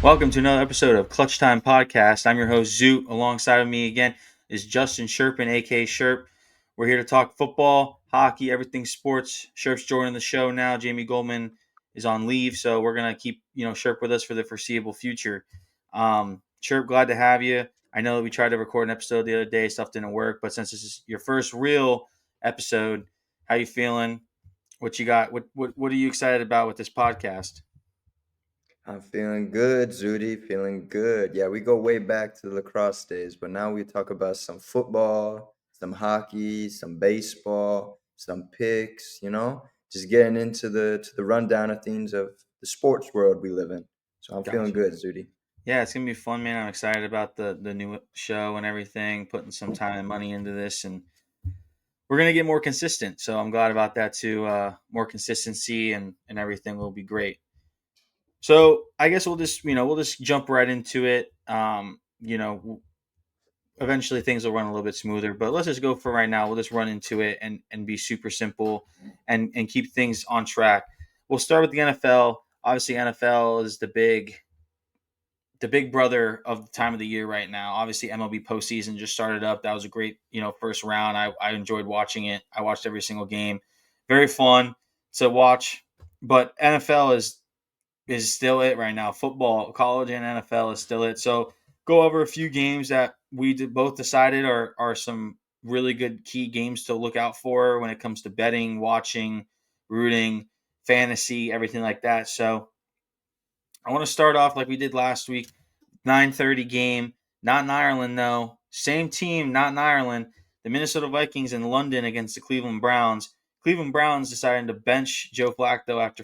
Welcome to another episode of Clutch Time Podcast. I'm your host, Zoot. Alongside of me again is Justin Shurp, aka Shurp. We're here to talk football, hockey, everything sports. Shurp's joining the show now. Jamie Goldman is on leave, so we're going to keep Shurp with us for the foreseeable future. Shurp, glad to have you. I know that we tried to record an episode the other day. Stuff didn't work, but since this is your first real episode, how you feeling? What you got? What are you excited about with this podcast? I'm feeling good, Zudi. Feeling good. Yeah, we go way back to the lacrosse days, but now we talk about some football, some hockey, some baseball, some picks. Just getting into the rundown of things of the sports world we live in. So I'm feeling Gotcha. good, Zudi. Yeah, it's gonna be fun, man. I'm excited about the new show and everything. Putting some time and money into this, and we're gonna get more consistent. So I'm glad about that too. More consistency and everything will be great. So I guess we'll just jump right into it. Eventually things will run a little bit smoother, but let's just go for right now. We'll just run into it and be super simple and keep things on track. We'll start with the NFL. Obviously, NFL is the big brother of the time of the year right now. Obviously, MLB postseason just started up. That was a great, first round. I enjoyed watching it. I watched every single game. Very fun to watch. But NFL is still it right now. Football, college, and NFL is still it. So go over a few games that both decided are some really good key games to look out for when it comes to betting, watching, rooting, fantasy, everything like that. So I want to start off like we did last week. 9:30 game, not in Ireland though. Same team, not in Ireland. The Minnesota Vikings in London against the Cleveland Browns. Cleveland Browns deciding to bench Joe Flacco after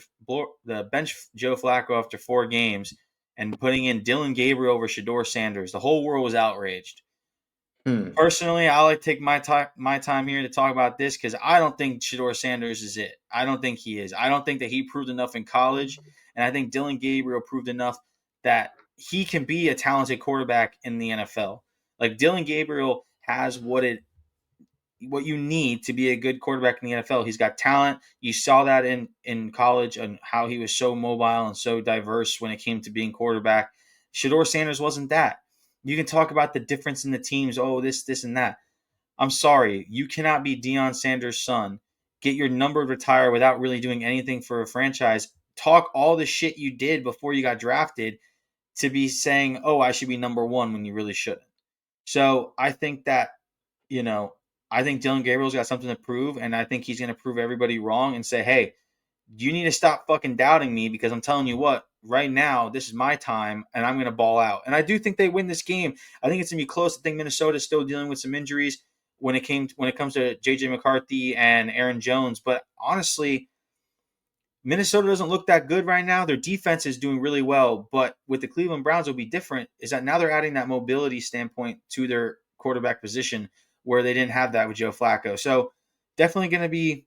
4 games and putting in Dylan Gabriel over Shador Sanders. The whole world was outraged. Hmm. Personally, I like to take my time here to talk about this because I don't think Shador Sanders is it. I don't think he is. I don't think that he proved enough in college, and I think Dylan Gabriel proved enough that he can be a talented quarterback in the NFL. Like Dylan Gabriel has what you need to be a good quarterback in the NFL. He's got talent. You saw that in college and how he was so mobile and so diverse when it came to being quarterback. Shador Sanders wasn't that. You can talk about the difference in the teams. Oh, this, and that. I'm sorry, you cannot be Deion Sanders' son. Get your number retired without really doing anything for a franchise. Talk all the shit you did before you got drafted to be saying, "Oh, I should be number one" when you really shouldn't. So I think that you know, I think Dylan Gabriel's got something to prove, and I think he's going to prove everybody wrong and say, "Hey, you need to stop fucking doubting me because I'm telling you what, right now, this is my time and I'm going to ball out." And I do think they win this game. I think it's going to be close. I think Minnesota's still dealing with some injuries when it comes to JJ McCarthy and Aaron Jones, but honestly, Minnesota doesn't look that good right now. Their defense is doing really well, but with the Cleveland Browns, it'll be different. Is that now they're adding that mobility standpoint to their quarterback position where they didn't have that with Joe Flacco. So definitely going to be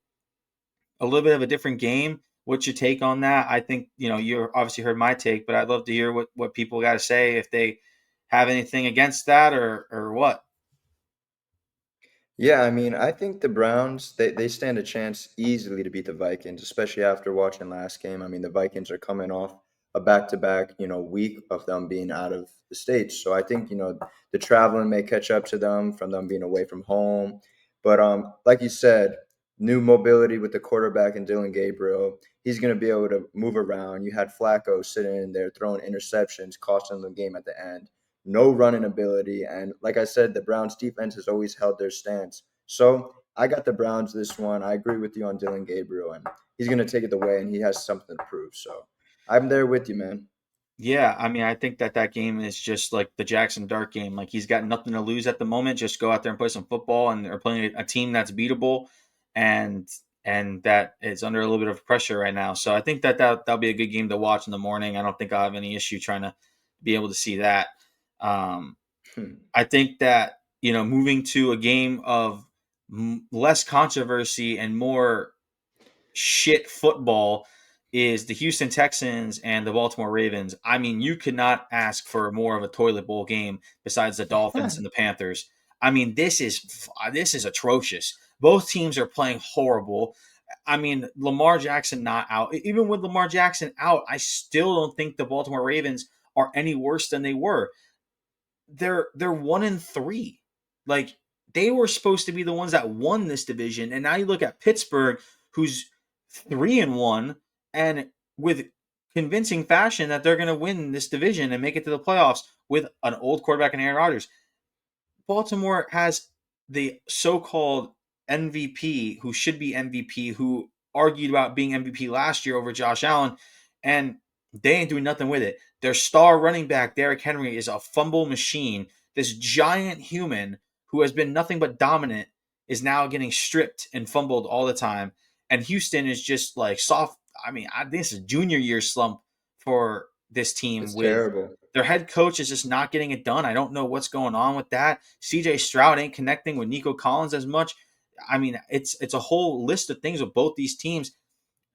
a little bit of a different game. What's your take on that? I think you obviously heard my take, but I'd love to hear what people got to say if they have anything against that or what. Yeah, I mean, I think the Browns, they stand a chance easily to beat the Vikings, especially after watching last game. I mean, the Vikings are coming off a back-to-back, week of them being out of the States. So I think, the traveling may catch up to them from them being away from home. But like you said, new mobility with the quarterback and Dylan Gabriel. He's going to be able to move around. You had Flacco sitting in there throwing interceptions, costing the game at the end, no running ability. And like I said, the Browns defense has always held their stance. So I got the Browns this one. I agree with you on Dylan Gabriel, and he's going to take it away, and he has something to prove. So I'm there with you, man. Yeah, I mean, I think that game is just like the Jackson Dart game. Like he's got nothing to lose at the moment. Just go out there and play some football, and they're playing a team that's beatable, and that is under a little bit of pressure right now. So I think that'll be a good game to watch in the morning. I don't think I'll have any issue trying to be able to see that. Um, Hmm. I think that moving to a game of less controversy and more shit football is the Houston Texans and the Baltimore Ravens. I mean, you could not ask for more of a toilet bowl game besides the Dolphins and the Panthers. I mean, this is atrocious. Both teams are playing horrible. I mean, Lamar Jackson not out. Even with Lamar Jackson out, I still don't think the Baltimore Ravens are any worse than they were. They're 1-3. Like, they were supposed to be the ones that won this division, and now you look at Pittsburgh, who's 3-1, and with convincing fashion that they're going to win this division and make it to the playoffs with an old quarterback in Aaron Rodgers. Baltimore has the so-called MVP, who should be MVP, who argued about being MVP last year over Josh Allen, and they ain't doing nothing with it. Their star running back, Derrick Henry, is a fumble machine. This giant human who has been nothing but dominant is now getting stripped and fumbled all the time. And Houston is just like soft. I mean, this is junior year slump for this team It's with terrible. their head coach is just not getting it done. I don't know what's going on with that. CJ Stroud ain't connecting with Nico Collins as much. I mean, it's a whole list of things with both these teams.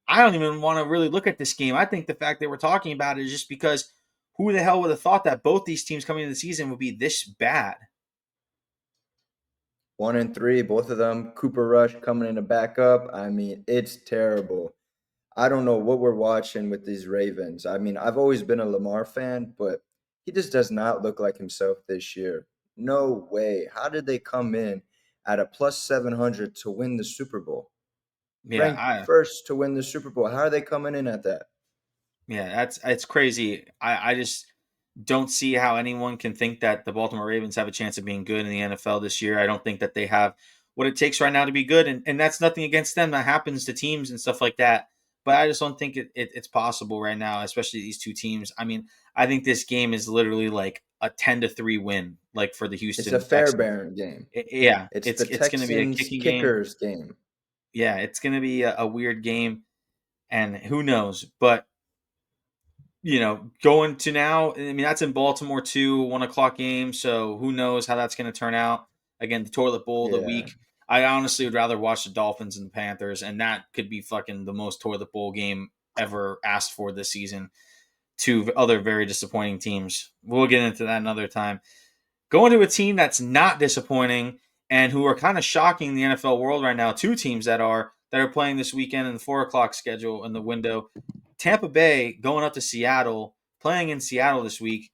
I don't even want to really look at this game. I think the fact that we're talking about it is just because who the hell would have thought that both these teams coming into the season would be this bad? 1-3, both of them. Cooper Rush coming in to back up. I mean, it's terrible. I don't know what we're watching with these Ravens. I mean, I've always been a Lamar fan, but he just does not look like himself this year. No way. How did they come in at a plus 700 to win the Super Bowl? Yeah, Ranked first to win the Super Bowl. How are they coming in at that? that's it's crazy. I just don't see how anyone can think that the Baltimore Ravens have a chance of being good in the NFL this year. I don't think that they have what it takes right now to be good, and that's nothing against them. That happens to teams and stuff like that. But I just don't think it's possible right now, especially these two teams. I mean, I think this game is literally like a 10-3 win, like for the It's a Houston Texans. Fairbairn game. Yeah, It's it's the it's going to be a Texans kicking game. kickers game. Yeah, it's going to be a weird game, and who knows? But going to now, I mean, that's in Baltimore too, 1 o'clock game. So who knows how that's going to turn out? Again, the toilet bowl of the Yeah. week. I honestly would rather watch the Dolphins and the Panthers, and that could be fucking the most toilet bowl game ever asked for this season. Two other very disappointing teams. We'll get into that another time. Going to a team that's not disappointing and who are kind of shocking the NFL world right now. Two teams that are playing this weekend in the 4 o'clock schedule in the window. Tampa Bay going up to Seattle, playing in Seattle this week.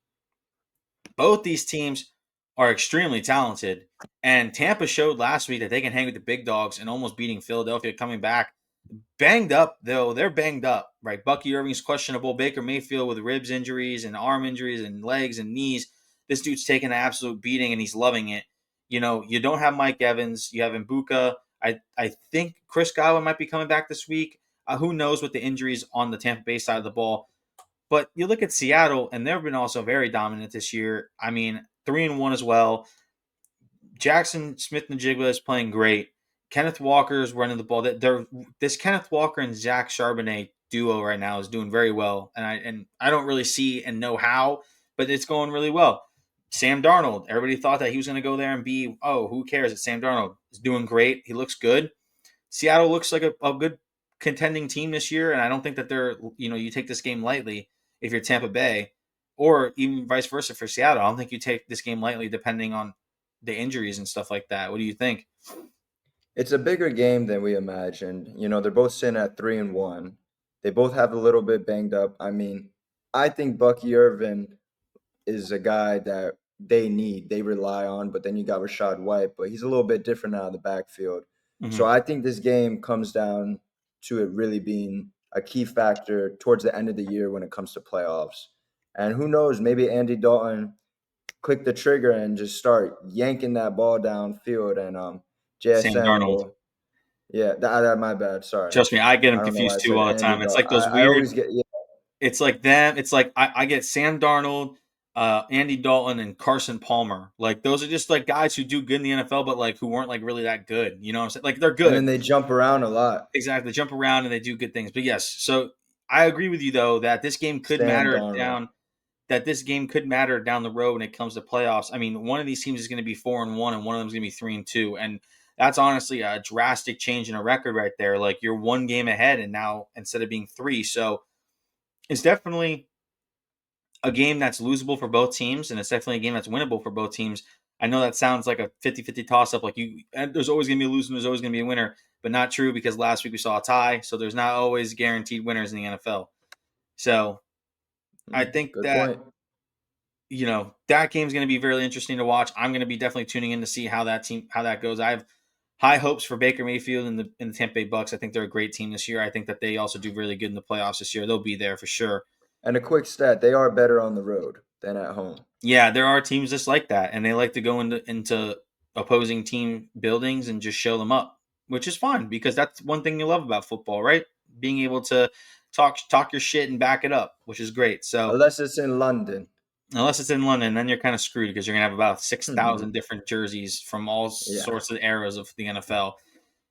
Both these teams are extremely talented, and Tampa showed last week that they can hang with the big dogs and almost beating Philadelphia coming back. Banged up, though. They're banged up, right? Bucky Irving's questionable. Baker Mayfield with ribs injuries and arm injuries and legs and knees. This dude's taking an absolute beating, and he's loving it. You don't have Mike Evans. You have Mbuka. I think Chris Godwin might be coming back this week. Who knows with the injuries on the Tampa Bay side of the ball. But you look at Seattle, and they've been also very dominant this year. I mean, 3-1 as well. Jackson Smith-Njigba is playing great. Kenneth Walker is running the ball. This Kenneth Walker and Zach Charbonnet duo right now is doing very well, and I don't really see and know how, but it's going really well. Sam Darnold, everybody thought that he was going to go there and be, who cares? It's Sam Darnold. He's doing great. He looks good. Seattle looks like a good contending team this year, and I don't think that you take this game lightly if you're Tampa Bay, or even vice versa for Seattle. I don't think you take this game lightly depending on the injuries and stuff like that. What do you think? It's a bigger game than we imagined. They're both sitting at 3-1. They both have a little bit banged up. I mean, I think Bucky Irvin is a guy that they need, they rely on, but then you got Rashad White, but he's a little bit different out of the backfield. So Mm-hmm. I think this game comes down to it really being a key factor towards the end of the year when it comes to playoffs. And who knows, maybe Andy Dalton click the trigger and just start yanking that ball downfield, and Sam JSN Darnold. will. Yeah, that my bad. Sorry, Trust me, I get I him don't know why I confused too said all the Andy time. It's Dalton. like those I weird. always get, yeah. It's like them. It's like I get Sam Darnold, Andy Dalton, and Carson Palmer. Like those are just like guys who do good in the NFL, but like who weren't like really that good. You know what I'm saying? Like they're And then good. they jump around a lot. Exactly. They jump around and they do good things. But yes, so I agree with you though that this game could Sam matter Darnold. down. That this game could matter down the road when it comes to playoffs. I mean, one of these teams is going to be 4-1, and one of them is going to be 3-2, and that's honestly a drastic change in a record right there. Like you're one game ahead, and now instead of being three, so it's definitely a game that's losable for both teams, and it's definitely a game that's winnable for both teams. I know that sounds like a 50-50 toss up. Like there's always going to be a loser, and there's always going to be a winner, but not true because last week we saw a tie. So there's not always guaranteed winners in the NFL. So I think Good that point. that game's going to be very interesting to watch. I'm going to be definitely tuning in to see how that goes. I have high hopes for Baker Mayfield and the Tampa Bay Bucks. I think they're a great team this year. I think that they also do really good in the playoffs this year. They'll be there for sure. And a quick stat: they are better on the road than at home. Yeah, there are teams just like that, and they like to go into opposing team buildings and just show them up, which is fun because that's one thing you love about football, right? Being able to talk your shit and back it up, which is great. So Unless it's in London. unless it's in London, then you're kind of screwed because you're gonna have about 6,000 different jerseys from all Yeah. sorts of eras of the NFL.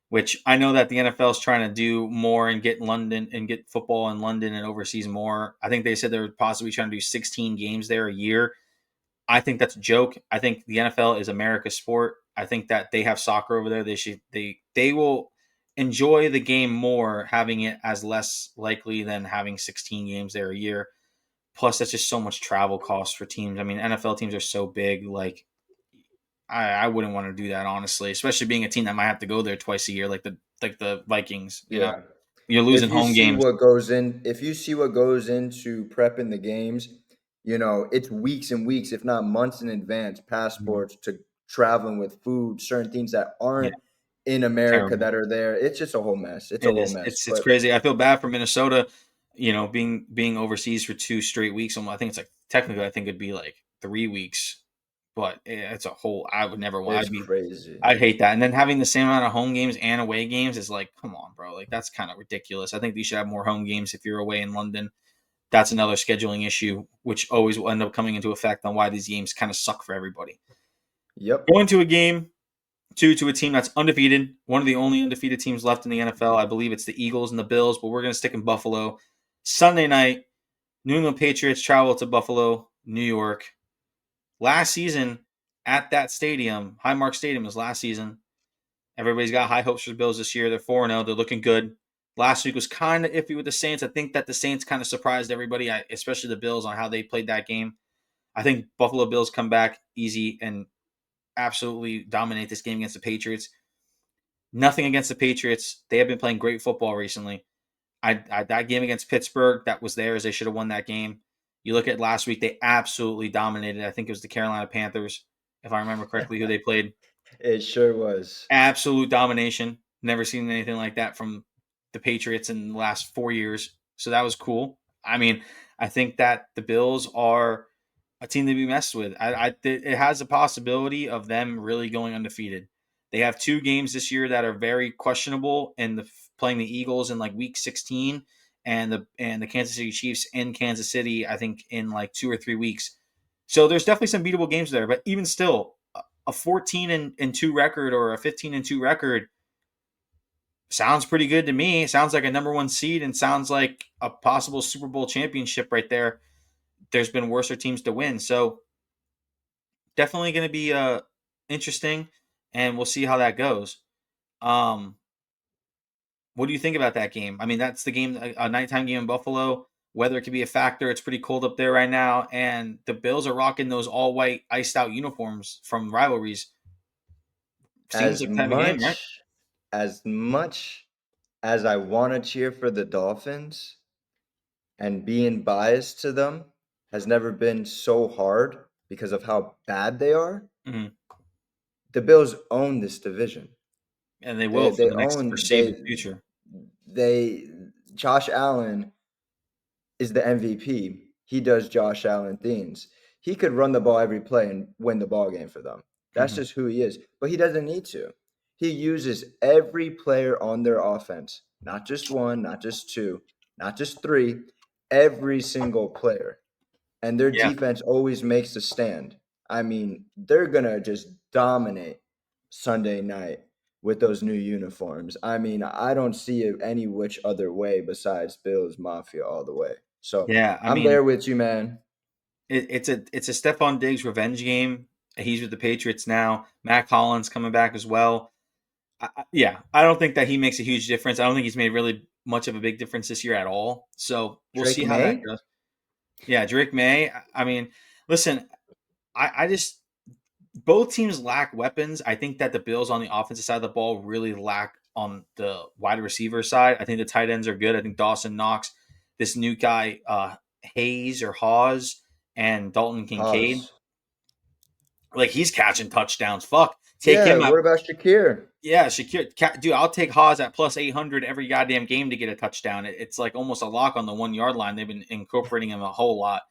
Which I know that the NFL is trying to do more and get London and get football in London and overseas more. I think they said they're possibly trying to do 16 games there a year. I think that's a joke. I think the NFL is America's sport. I think that they have soccer over there. They will enjoy the game more having it as less likely than having 16 games there a year. Plus, that's just so much travel costs for teams. I mean, NFL teams are so big. Like, I wouldn't want to do that honestly, especially being a team that might have to go there twice a year, like the Vikings. Yeah. You're losing If you home see games. what goes in, if you see what goes into prepping the games, it's weeks and weeks, if not months in advance, Mhm. passports to traveling with food, certain things that Yeah, aren't in America terrible. that are there. It's just a whole mess. It's a It whole is. mess. It's But crazy. I feel bad for Minnesota. Being overseas for 2 straight weeks. I think it's like technically, I think it'd be like 3 weeks, but it's a whole. I would never want. it's crazy. I'd hate that. And then having the same amount of home games and away games is like, come on, bro. Like that's kind of ridiculous. I think you should have more home games if you're away in London. That's another scheduling issue, which always will end up coming into effect on why these games kind of suck for everybody. Yep. Going to a game to a team that's undefeated, one of the only undefeated teams left in the NFL. I believe it's the Eagles and the Bills, but we're going to stick in Buffalo. Sunday night, New England Patriots travel to Buffalo, New York. Last season at that stadium, Highmark Stadium was last season. Everybody's got high hopes for the Bills this year. They're 4-0. They're looking good. Last week was kind of iffy with the Saints. I think that the Saints kind of surprised everybody, especially the Bills, on how they played that game. I think Buffalo Bills come back easy and absolutely dominate this game against the Patriots. Nothing against the Patriots. They have been playing great football recently. That game against Pittsburgh, that was theirs. They should have won that game. You look at last week, they absolutely dominated. I think it was the Carolina Panthers, if I remember correctly, who they played. It sure was. Absolute domination. Never seen anything like that from the Patriots in the last 4 years. So that was cool. I mean, I think that the Bills are a team to be messed with. It has a possibility of them really going undefeated. They have 2 games this year that are very questionable, and playing the Eagles in like Week 16, and the Kansas City Chiefs in Kansas City, I think in like 2 or 3 weeks. So there's definitely some beatable games there, but even still, a 14-2 record or a 15-2 record sounds pretty good to me. It sounds like a number one seed and sounds like a possible Super Bowl championship right there. There's been worser teams to win, so definitely going to be interesting, and we'll see how that goes. Um, what do you think about that game? I mean, that's the game, a nighttime game in Buffalo. Weather could be a factor. It's pretty cold up there right now, and the Bills are rocking those all white, iced out uniforms from rivalries. Seems As like type of game, right? much as I want to cheer for the Dolphins, and being biased to them has never been so hard because of how bad they are. Hmm. The Bills own this division. And they will They for they the next own foreseeable future. they Josh Allen is the MVP. He does Josh Allen things. He could run the ball every play and win the ball game for them. That's Hmm. just who he is. But he doesn't need to. He uses every player on their offense, not just one, not just two, not just three, every single player. And their Yeah, defense always makes a stand. I mean, they're going to just dominate Sunday night with those new uniforms. I mean, I don't see it any which other way besides Bills Mafia all the way. So yeah. I I'm mean, there with you, man. it's a Stephon Diggs revenge game. He's with the Patriots now. Matt Collins coming back as well. Yeah, I don't think that he makes a huge difference. I don't think he's made really much of a big difference this year at all. So we'll Drake see how that May? goes. Yeah, Drake May. I mean, listen, I just both teams lack weapons. I think that the Bills on the offensive side of the ball really lack on the wide receiver side. I think the tight ends are good. I think Dawson Knox, this new guy, Hayes or Hawes, and Dalton Kincaid. Haas. Like he's catching touchdowns. Fuck, take Yeah, him out. what about Shakir? Yeah, Shakir, dude, I'll take Haas at plus 800 every goddamn game to get a touchdown. It's like almost a lock on the 1 yard line. They've been incorporating him a whole lot.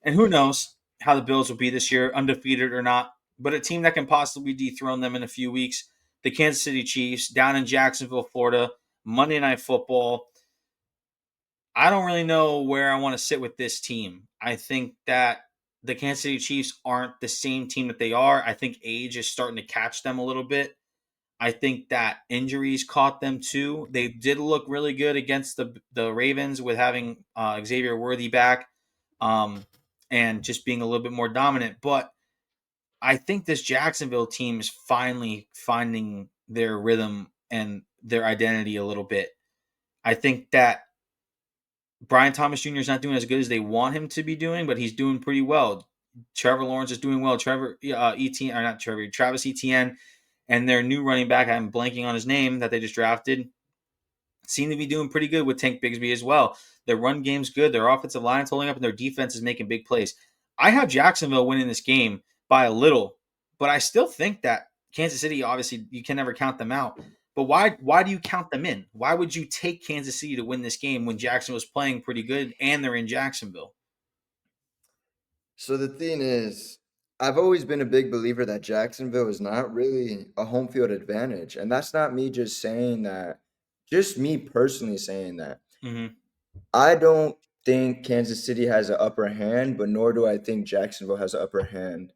And who knows how the Bills will be this year, undefeated or not. But a team that can possibly dethrone them in a few weeks, the Kansas City Chiefs, down in Jacksonville, Florida, Monday Night Football. I don't really know where I want to sit with this team. I think that the Kansas City Chiefs aren't the same team that they are. I think age is starting to catch them a little bit. I think that injuries caught them too. They did look really good against the Ravens with having Xavier Worthy back, um, and just being a little bit more dominant. But I think this Jacksonville team is finally finding their rhythm and their identity a little bit. I think that Brian Thomas Jr. is not doing as good as they want him to be doing, but he's doing pretty well. Trevor Lawrence is doing well. Travis Etienne, and their new running back, I'm blanking on his name, that they just drafted, seem to be doing pretty good with Tank Bigsby as well. Their run game's good. Their offensive line's holding up, and their defense is making big plays. I have Jacksonville winning this game by a little, but I still think that Kansas City, obviously, you can never count them out. But why do you count them in? Why would you take Kansas City to win this game when Jacksonville's playing pretty good and they're in Jacksonville? So the thing is, I've always been a big believer that Jacksonville is not really a home field advantage. And that's not me just saying that, just me personally saying that. Mm-hmm. I don't think Kansas City has an upper hand, but nor do I think Jacksonville has an upper hand.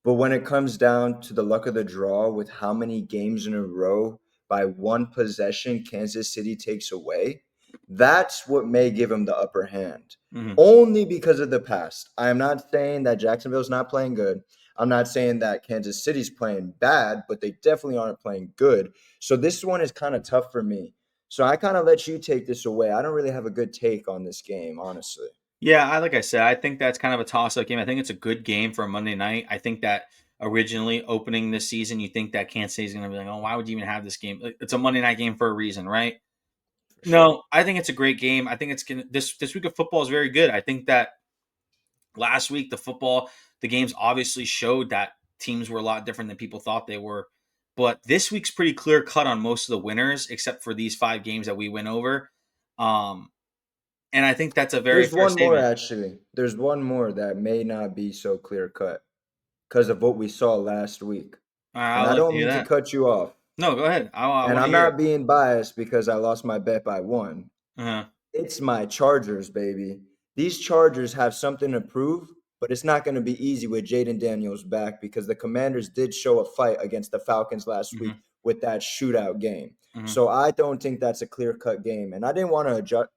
But when it comes down to the luck of the draw with how many games in a row by one possession Kansas City takes away, that's what may give them the upper hand. Mm-hmm. Only because of the past. I am not saying that Jacksonville's not playing good. I'm not saying that Kansas City's playing bad, but they definitely aren't playing good. So this one is kind of tough for me. So I kind of let you take this away. I don't really have a good take on this game, honestly. Yeah, like I said, I think that's kind of a toss-up game. I think it's a good game for a Monday night. I think that originally opening this season, you think that Kansas City is going to be like, oh, why would you even have this game? It's a Monday night game for a reason, right? For sure. No, I think it's a great game. I think it's gonna this week of football is very good. I think that last week the games obviously showed that teams were a lot different than people thought they were. But this week's pretty clear cut on most of the winners, except for these 5 games that we went over. Um, and I think that's a very There's fair one more, statement. actually. There's one more that may not be so clear cut because of what we saw last week. And I'll I like to don't hear mean to that. cut you off. No, go ahead. I And want to I'm hear it. not being biased because I lost my bet by one. Uh-huh. It's my Chargers, baby. These Chargers have something to prove, but it's not going to be easy with Jaden Daniels back because the Commanders did show a fight against the Falcons last week Hmm. with that shootout game. Hmm. So I don't think that's a clear-cut game. And I didn't want to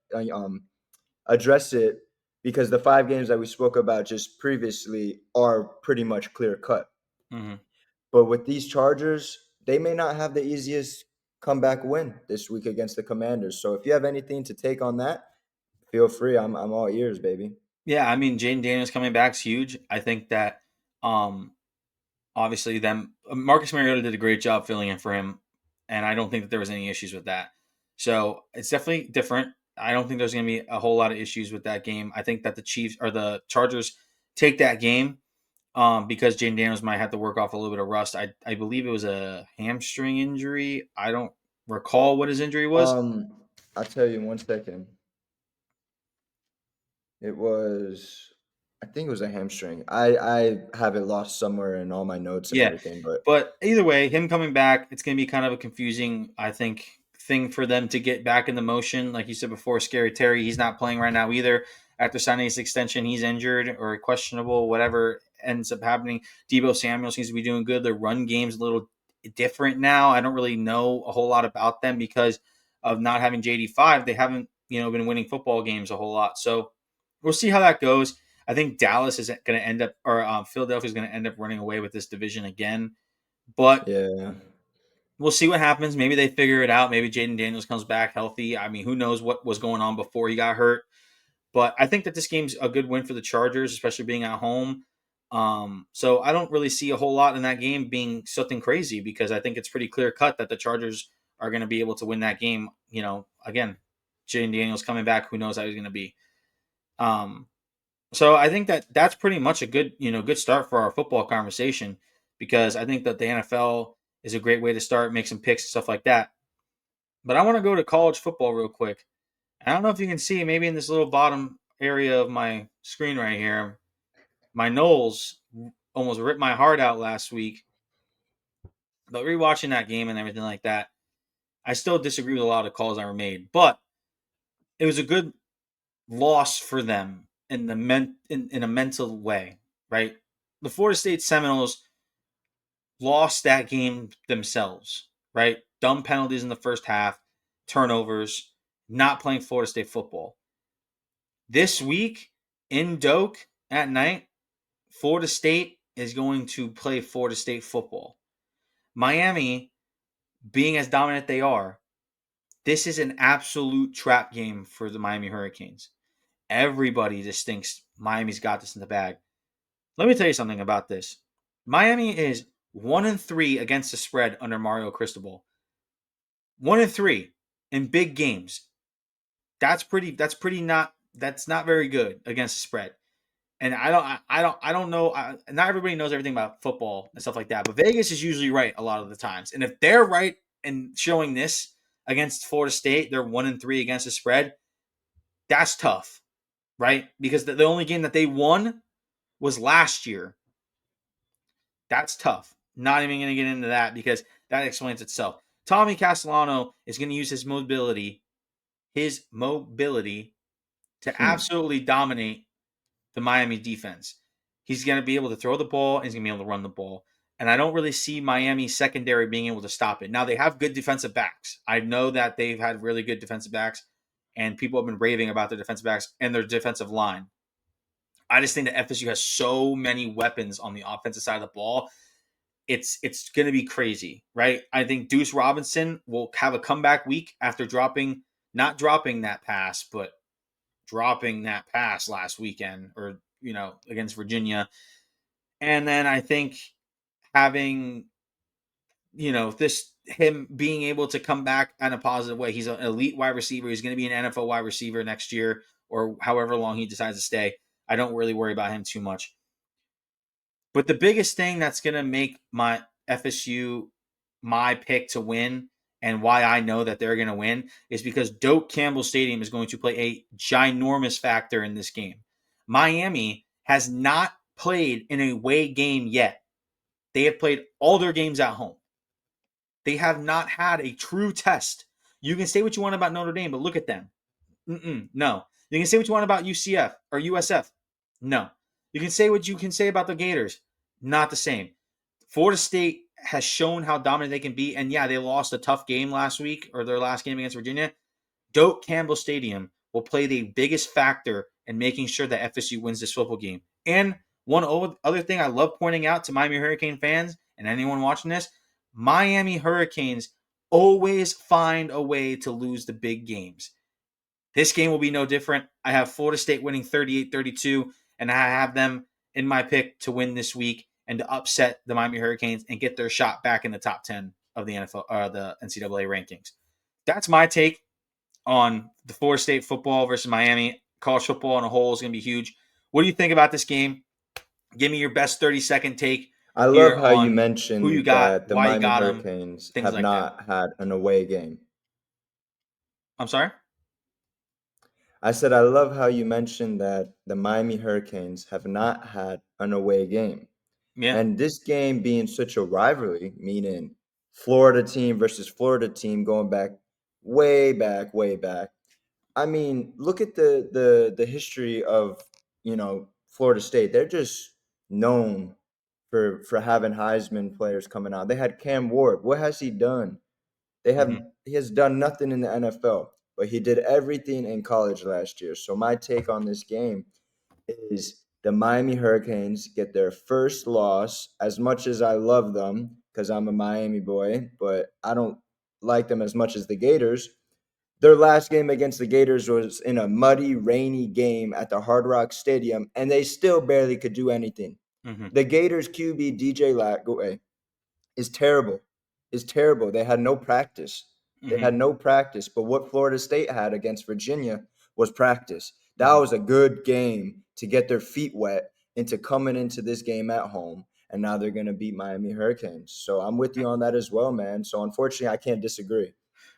address it because the 5 games that we spoke about just previously are pretty much clear-cut. Hmm. But with these Chargers, they may not have the easiest comeback win this week against the Commanders. So if you have anything to take on that, feel free. I'm all ears, baby. Yeah, I mean, Jaden Daniels coming back is huge. I think that um, obviously them Marcus Mariota did a great job filling in for him, and I don't think that there was any issues with that. So it's definitely different. I don't think there's going to be a whole lot of issues with that game. I think that the Chiefs or the Chargers take that game because Jaden Daniels might have to work off a little bit of rust. I believe it was a hamstring injury. I don't recall what his injury was. Um, I'll tell you in 1 second. It was, I think it was a hamstring. I have it lost somewhere in all my notes and Yeah, everything, but but either way, him coming back, it's going to be kind of a confusing, I think, thing for them to get back in the motion. Like you said before, Scary Terry, he's not playing right now either. After signing his extension, he's injured or questionable, whatever ends up happening. Debo Samuel seems to be doing good. The run game's a little different now. I don't really know a whole lot about them because of not having JD5. They haven't, been winning football games a whole lot. So we'll see how that goes. I think Dallas is going to end up, or Philadelphia is going to end up running away with this division again. But yeah. we'll see what happens. Maybe they figure it out. Maybe Jaden Daniels comes back healthy. I mean, who knows what was going on before he got hurt. But I think that this game's a good win for the Chargers, especially being at home. So I don't really see a whole lot in that game being something crazy because I think it's pretty clear cut that the Chargers are going to be able to win that game. Again, Jaden Daniels coming back. Who knows how he's going to be. Um, So I think that that's pretty much a good, good start for our football conversation because I think that the NFL is a great way to start, make some picks and stuff like that. But I want to go to college football real quick. I don't know if you can see maybe in this little bottom area of my screen right here, my Knowles almost ripped my heart out last week. But rewatching that game and everything like that, I still disagree with a lot of calls that were made. But it was a good loss for them in in a mental way, right? The Florida State Seminoles lost that game themselves, right? Dumb penalties in the first half, turnovers, not playing Florida State football. This week in Doak at night, Florida State is going to play Florida State football. Miami, being as dominant they are, this is an absolute trap game for the Miami Hurricanes. Everybody just thinks Miami's got this in the bag. Let me tell you something about this. Miami is 1-3 against the spread under Mario Cristobal. 1-3 in big games. That's not very good against the spread. And I don't know. Not everybody knows everything about football and stuff like that, but Vegas is usually right a lot of the times. And if they're right in showing this against Florida State, they're 1-3 against the spread. That's tough, right? Because the only game that they won was last year. That's tough. Not even going to get into that because that explains itself. Tommy Castellano is going to use his mobility to Hmm. absolutely dominate the Miami defense. He's going to be able to throw the ball and he's going to be able to run the ball. And I don't really see Miami secondary being able to stop it. Now, they have good defensive backs. I know that they've had really good defensive backs, and people have been raving about their defensive backs and their defensive line. I just think that FSU has so many weapons on the offensive side of the ball. It's going to be crazy, right? I think Deuce Robinson will have a comeback week after not dropping that pass, but dropping that pass last weekend or against Virginia. And then I think having this him being able to come back in a positive way. He's an elite wide receiver. He's going to be an NFL wide receiver next year or however long he decides to stay. I don't really worry about him too much. But the biggest thing that's going to make my FSU my pick to win and why I know that they're going to win is because Doak Campbell Stadium is going to play a ginormous factor in this game. Miami has not played an away game yet. They have played all their games at home. They have not had a true test. You can say what you want about Notre Dame, but look at them. No. You can say what you want about UCF or USF. No. You can say what you can say about the Gators. Not the same. Florida State has shown how dominant they can be. And yeah, they lost a tough game last week or their last game against Virginia. Doak Campbell Stadium will play the biggest factor in making sure that FSU wins this football game. And one other thing I love pointing out to Miami Hurricane fans and anyone watching this, Miami Hurricanes always find a way to lose the big games. This game will be no different. I have Florida State winning 38-32, and I have them in my pick to win this week and to upset the Miami Hurricanes and get their shot back in the top 10 of the NFL the NCAA rankings. That's my take on the Florida State football versus Miami. College football on a whole is going to be huge. What do you think about this game? Give me your best 30-second take I love here how you on who you mentioned got, that the why you Miami got them, Hurricanes things have like that. not had an away game. I'm sorry? I said, I love how you mentioned that the Miami Hurricanes have not had an away game. Yeah. And this game being such a rivalry, meaning Florida team versus Florida team going back, way back, way back. I mean, look at the history of, Florida State. They're just known for having Heisman players coming out. They had Cam Ward. What has he done? Mm-hmm. He has done nothing in the NFL, but he did everything in college last year. So my take on this game is the Miami Hurricanes get their first loss. As much as I love them because I'm a Miami boy, but I don't like them as much as the Gators. Their last game against the Gators was in a muddy, rainy game at the Hard Rock Stadium, and they still barely could do anything. Mm-hmm. The Gators QB DJ Lagway is terrible. Is terrible. They had no practice. They Mm-hmm. had no practice. But what Florida State had against Virginia was practice. That Mm-hmm. was a good game to get their feet wet into coming into this game at home, and now they're going to beat Miami Hurricanes. So I'm with you on that as well, man. So unfortunately, I can't disagree.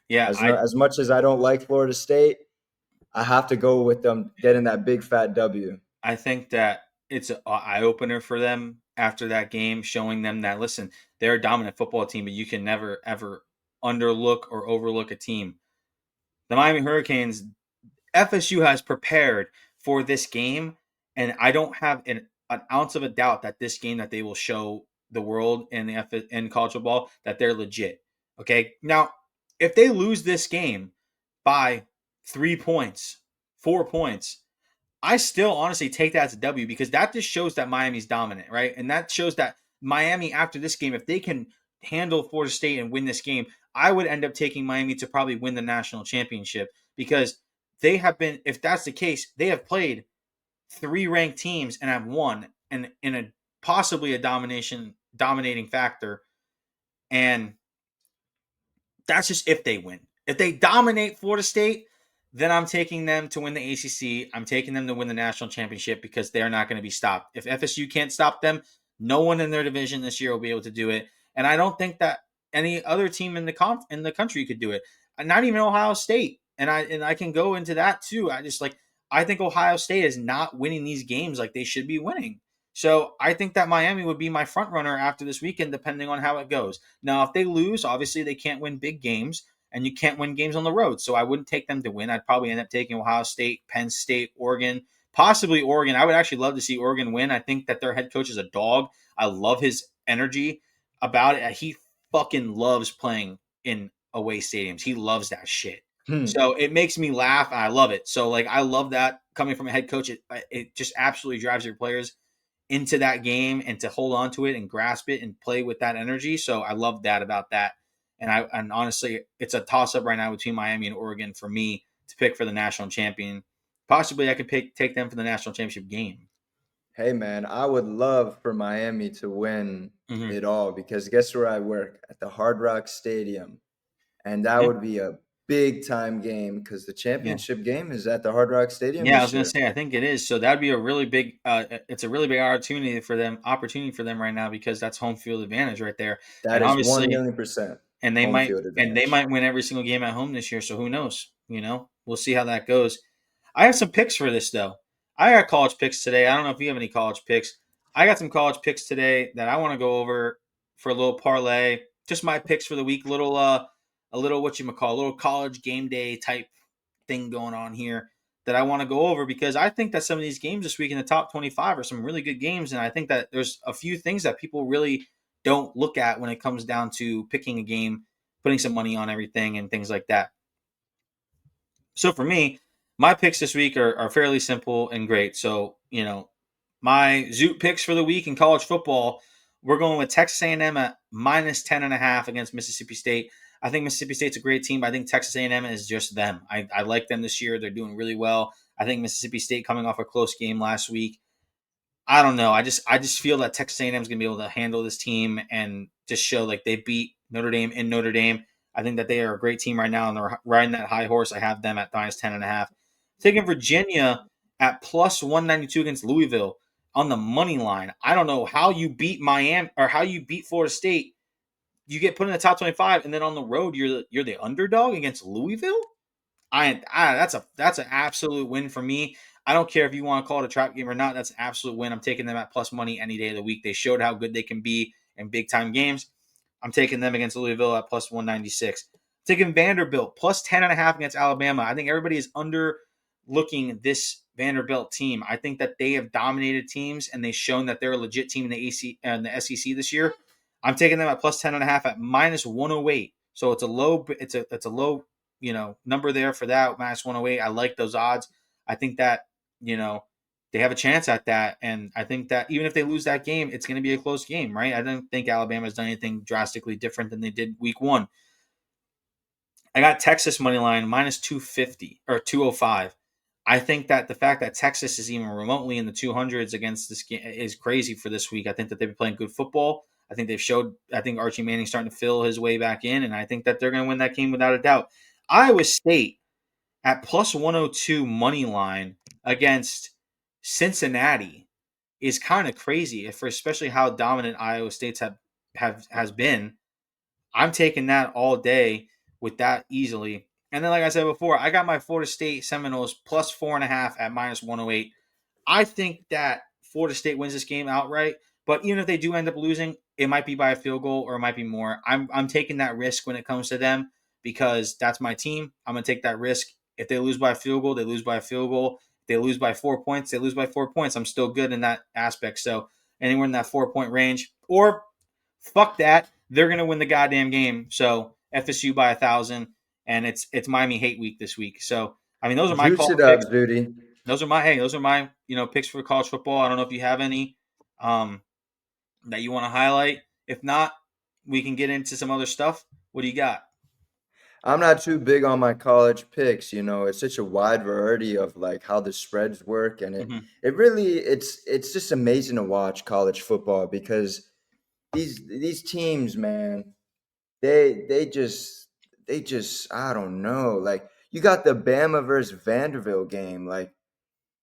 Yeah, As no, as much as I don't like Florida State, I have to go with them getting that big fat W. I think that it's an eye opener for them after that game, showing them that listen, they're a dominant football team, but you can never ever underlook or overlook a team. The Miami Hurricanes, FSU has prepared for this game, and I don't have an ounce of a doubt that this game that they will show the world in in college football that they're legit. Okay, now if they lose this game by 3 points, 4 points, I still honestly take that as a W because that just shows that Miami's dominant, right? And that shows that Miami after this game, if they can handle Florida State and win this game, I would end up taking Miami to probably win the national championship because they have been, if that's the case, they have played three ranked teams and have won and in a possibly a dominating factor. And that's just if they win. If they dominate Florida State, then I'm taking them to win the ACC. I'm taking them to win the national championship because they're not going to be stopped. If FSU can't stop them, no one in their division this year will be able to do it. And I don't think that any other team in the country could do it. Not even Ohio State. And I can go into that too. I think Ohio State is not winning these games like they should be winning. So I think that Miami would be my front runner after this weekend, depending on how it goes. Now, if they lose, obviously they can't win big games, and you can't win games on the road. So I wouldn't take them to win. I'd probably end up taking Ohio State, Penn State, Oregon, possibly Oregon. I would actually love to see Oregon win. I think that their head coach is a dog. I love his energy about it. He fucking loves playing in away stadiums. He loves that shit. Hmm. So it makes me laugh, and I love it. So like I love that coming from a head coach. It just absolutely drives your players into that game and to hold on to it and grasp it and play with that energy. So I love that about that. And honestly, it's a toss up right now between Miami and Oregon for me to pick for the national champion. Possibly I could take them for the national championship game. Hey man, I would love for Miami to win Mm-hmm. it all because guess where I work? At the Hard Rock Stadium. And that Yeah, would be a big time game because the yeah, championship game is at the Hard Rock Stadium yeah. I was this gonna year. say I think it is. So that'd be a really big. It's a really big opportunity for them right now because that's home field advantage right there. That And is one obviously, million percent and they home might field and they advantage. might win every single game at home this year. So who knows? We'll see how that goes. I have some picks for this though. I got college picks today. I don't know if you have any college picks. I got some college picks today that I want to go over for a little parlay. Just my picks for the week. A little what you call a little college game day type thing going on here that I want to go over because I think that some of these games this week in the top 25 are some really good games, and I think that there's a few things that people really don't look at when it comes down to picking a game, putting some money on everything, and things like that. So for me, my picks this week are fairly simple and great. So, my Zoot picks for the week in college football, we're going with Texas A&M at minus 10.5 against Mississippi State. I think Mississippi State's a great team, but I think Texas A&M is just them. I like them this year. They're doing really well. I think Mississippi State coming off a close game last week. I don't know. I just feel that Texas A&M is going to be able to handle this team and just show like they beat Notre Dame in Notre Dame. I think that they are a great team right now and they're riding that high horse. I have them at minus 10.5. Taking Virginia at plus 192 against Louisville on the money line. I don't know how you beat Miami or how you beat Florida State. You get put in the top 25 and then on the road you're the underdog against Louisville. That's an absolute win for me. I don't care if you want to call it a trap game or not. That's an absolute win. I'm taking them at plus money any day of the week. They showed how good they can be in big time games. I'm taking them against Louisville at plus 196. Taking Vanderbilt plus 10.5 against Alabama. I think everybody is underlooking this Vanderbilt team. I think that they have dominated teams and they've shown that they're a legit team in the AC and the SEC this year. I'm taking them at plus 10.5 at minus 108. So it's a low number there for that minus 108. I like those odds. I think that you know they have a chance at that, and I think that even if they lose that game, it's going to be a close game, right? I don't think Alabama's done anything drastically different than they did week one. I got Texas money line minus 250 or 205. I think that the fact that Texas is even remotely in the 200s against this game is crazy for this week. I think that they've been playing good football. I think they've showed. I think Archie Manning's starting to fill his way back in, and I think that they're going to win that game without a doubt. Iowa State at plus 102 money line against Cincinnati is kind of crazy, for especially how dominant Iowa State's have has been. I'm taking that all day with that easily. And then, like I said before, I got my Florida State Seminoles plus 4.5 at minus 108. I think that Florida State wins this game outright. But even if they do end up losing, it might be by a field goal or it might be more. I'm taking that risk when it comes to them because that's my team. I'm gonna take that risk. If they lose by a field goal, they lose by a field goal. If they lose by 4 points, they lose by 4 points. I'm still good in that aspect. So anywhere in that 4 point range. Or fuck that. They're gonna win the goddamn game. So FSU by 1,000. And it's Miami hate week this week. So I mean those are my Juice call it up, picks. Zooty. Those are my picks for college football. I don't know if you have any um, that you want to highlight. If not, we can get into some other stuff. What do you got? I'm not too big on my college picks, you know. It's such a wide variety of like how the spreads work, and it Mm-hmm. it really it's just amazing to watch college football because these teams, man, they just I don't know. Like you got the Bama versus Vanderbilt game, like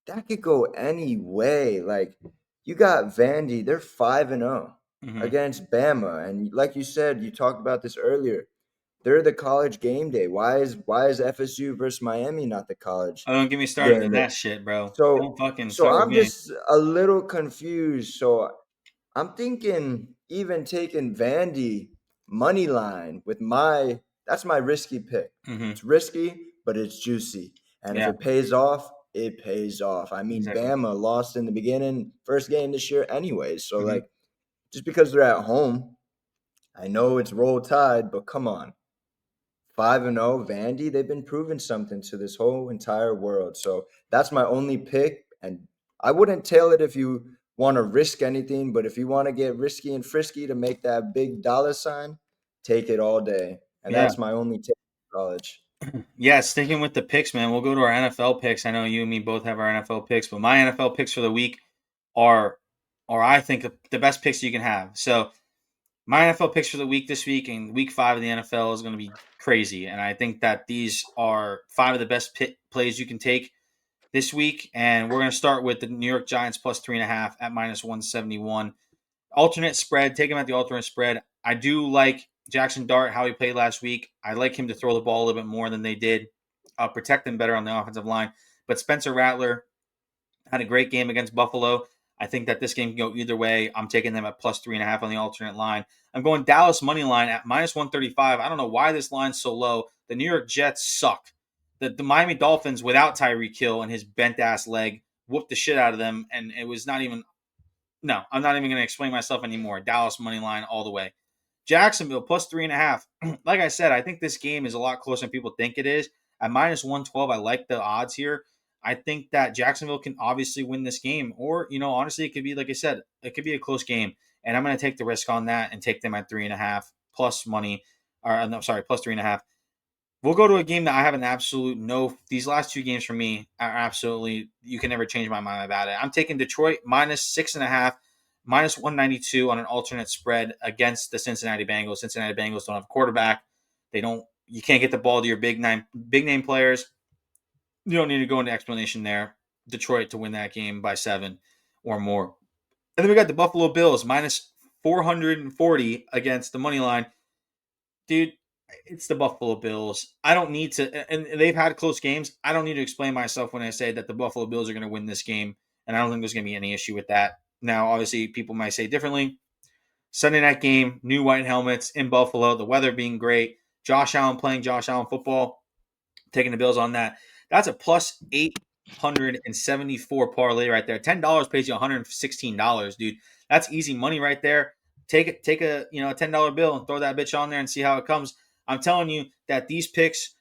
that could go any way. Like you got Vandy, they're 5-0 Mm-hmm. against Bama, and like you said, you talked about this earlier. They're the college game day. Why is FSU versus Miami not the college Oh, don't get me started game on day? that shit, bro. Don't So fucking so start with I'm me. just a little confused. So I'm thinking even taking Vandy money line with my that's my risky pick. Mm-hmm. It's risky, but it's juicy. And if Yeah, it pays off, it pays off. I mean, exactly. Bama lost in the beginning, first game this year anyways. So Mm-hmm. like just because they're at home, I know it's roll tide, but come on. 5-0 Vandy, they've been proving something to this whole entire world. So that's my only pick. And I wouldn't tail it if you want to risk anything, but if you want to get risky and frisky to make that big dollar sign, take it all day. And Yeah, that's my only take in college. yeah. Sticking with the picks, man. We'll go to our NFL picks. I know you and me both have our NFL picks, but my NFL picks for the week are, are I think the best picks you can have. So my NFL picks for the week this week and week 5 of the NFL is going to be crazy. And I think that these are 5 of the best plays you can take this week. And we're going to start with the New York Giants plus 3.5 at minus 171. Alternate spread, take him at the alternate spread. I do like Jackson Dart, how he played last week. I like him to throw the ball a little bit more than they did, protect them better on the offensive line. But Spencer Rattler had a great game against Buffalo. I think that this game can go either way. I'm taking them at plus 3.5 on the alternate line. I'm going Dallas money line at minus 135. I don't know why this line's so low. The New York Jets suck. The Miami Dolphins without Tyreek Hill and his bent ass leg whooped the shit out of them, and it was not even. No, I'm not even going to explain myself anymore. Dallas money line all the way. Jacksonville plus 3.5. Like I said, I think this game is a lot closer than people think it is. At minus 112, I like the odds here. I think that Jacksonville can obviously win this game, or honestly, it could be like I said, it could be a close game, and I'm going to take the risk on that and take them at 3.5 plus money, or no, sorry, plus 3.5. We'll go to a game that I have an absolute no. These last 2 games for me are absolutely, you can never change my mind about it. I'm taking Detroit minus 6.5, minus 192 on an alternate spread against the Cincinnati Bengals. Cincinnati Bengals don't have a quarterback. They don't. You can't get the ball to your big name players. You don't need to go into explanation there. Detroit to win that game by 7 or more. And then we got the Buffalo Bills minus 440 against the money line. Dude, it's the Buffalo Bills. I don't need to, and they've had close games. I don't need to explain myself when I say that the Buffalo Bills are going to win this game, and I don't think there's going to be any issue with that. Now, obviously, people might say differently. Sunday night game, new white helmets in Buffalo, the weather being great. Josh Allen playing Josh Allen football, taking the Bills on that. That's a plus 874 parlay right there. $10 pays you $116, dude. That's easy money right there. Take a a $10 bill and throw that bitch on there and see how it comes. I'm telling you that these picks.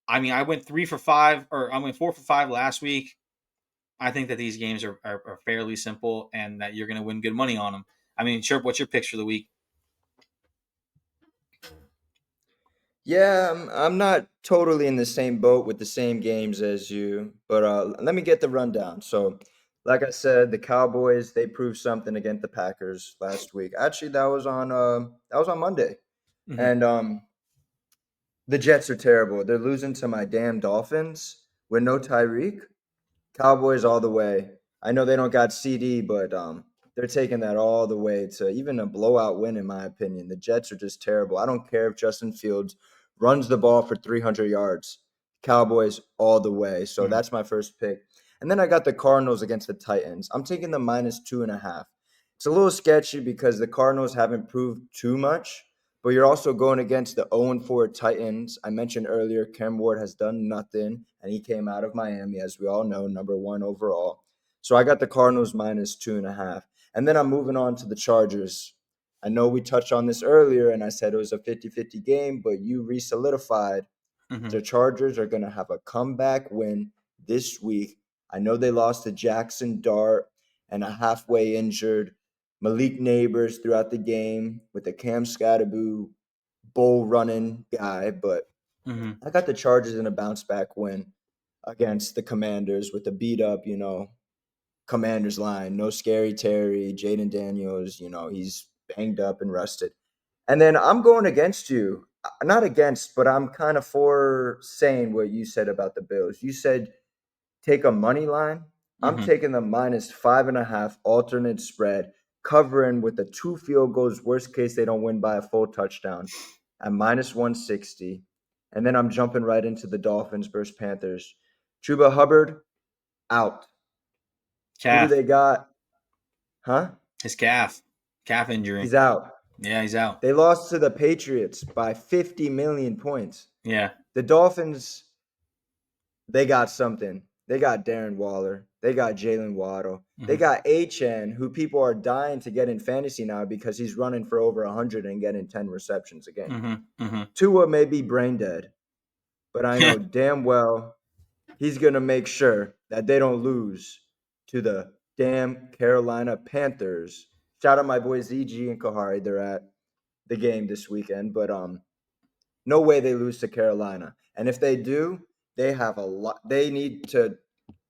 I mean, I went 3 for 5, or I went 4 for 5 last week. I think that these games are fairly simple and that you're going to win good money on them. I mean, Sherp, what's your picks for the week? Yeah, I'm not totally in the same boat with the same games as you, but let me get the rundown. So, like I said, the Cowboys they proved something against the Packers last week. Actually, that was on Monday, Mm-hmm. and the Jets are terrible. They're losing to my damn Dolphins with no Tyreek. Cowboys all the way. I know they don't got CD, but they're taking that all the way to even a blowout win, in my opinion. The Jets are just terrible. I don't care if Justin Fields runs the ball for 300 yards. Cowboys all the way. So Mhm. that's my first pick. And then I got the Cardinals against the Titans. I'm taking the -2.5. It's a little sketchy because the Cardinals haven't proved too much, but you're also going against the 0-4 Titans. I mentioned earlier, Cam Ward has done nothing, and he came out of Miami, as we all know, number one overall. So I got the Cardinals -2.5. And then I'm moving on to the Chargers. I know we touched on this earlier, and I said it was a 50-50 game, but you re-solidified Mhm. the Chargers are going to have a comeback win this week. I know they lost to Jackson Dart and a halfway injured Malik Neighbors throughout the game with the Cam Scatterboo bull running guy, but Mhm. I got the Chargers in a bounce back win against the Commanders with the beat up, Commanders line. No Scary Terry, Jaden Daniels, he's banged up and rusted. And then I'm going against you. Not against, but I'm kind of for saying what you said about the Bills. You said take a money line. I'm Mhm. taking the -5.5 alternate spread, covering with the 2 field goals. Worst case, they don't win by a full touchdown at -160. And then I'm jumping right into the Dolphins versus Panthers. Chuba Hubbard out. Who do Calf. they got? Huh? His calf injury. He's out. Yeah, he's out. They lost to the Patriots by 50 million points. Yeah. The Dolphins, they got something. They got Darren Waller. They got Jalen Waddle. They Mhm. got Achan, who people are dying to get in fantasy now because he's running for over 100 and getting 10 receptions a game. Mhm. Mhm. Tua may be brain dead, but I know damn well he's going to make sure that they don't lose to the damn Carolina Panthers. Shout out my boys ZG and Kahari. They're at the game this weekend, but no way they lose to Carolina. And if they do, they have a lot. They need to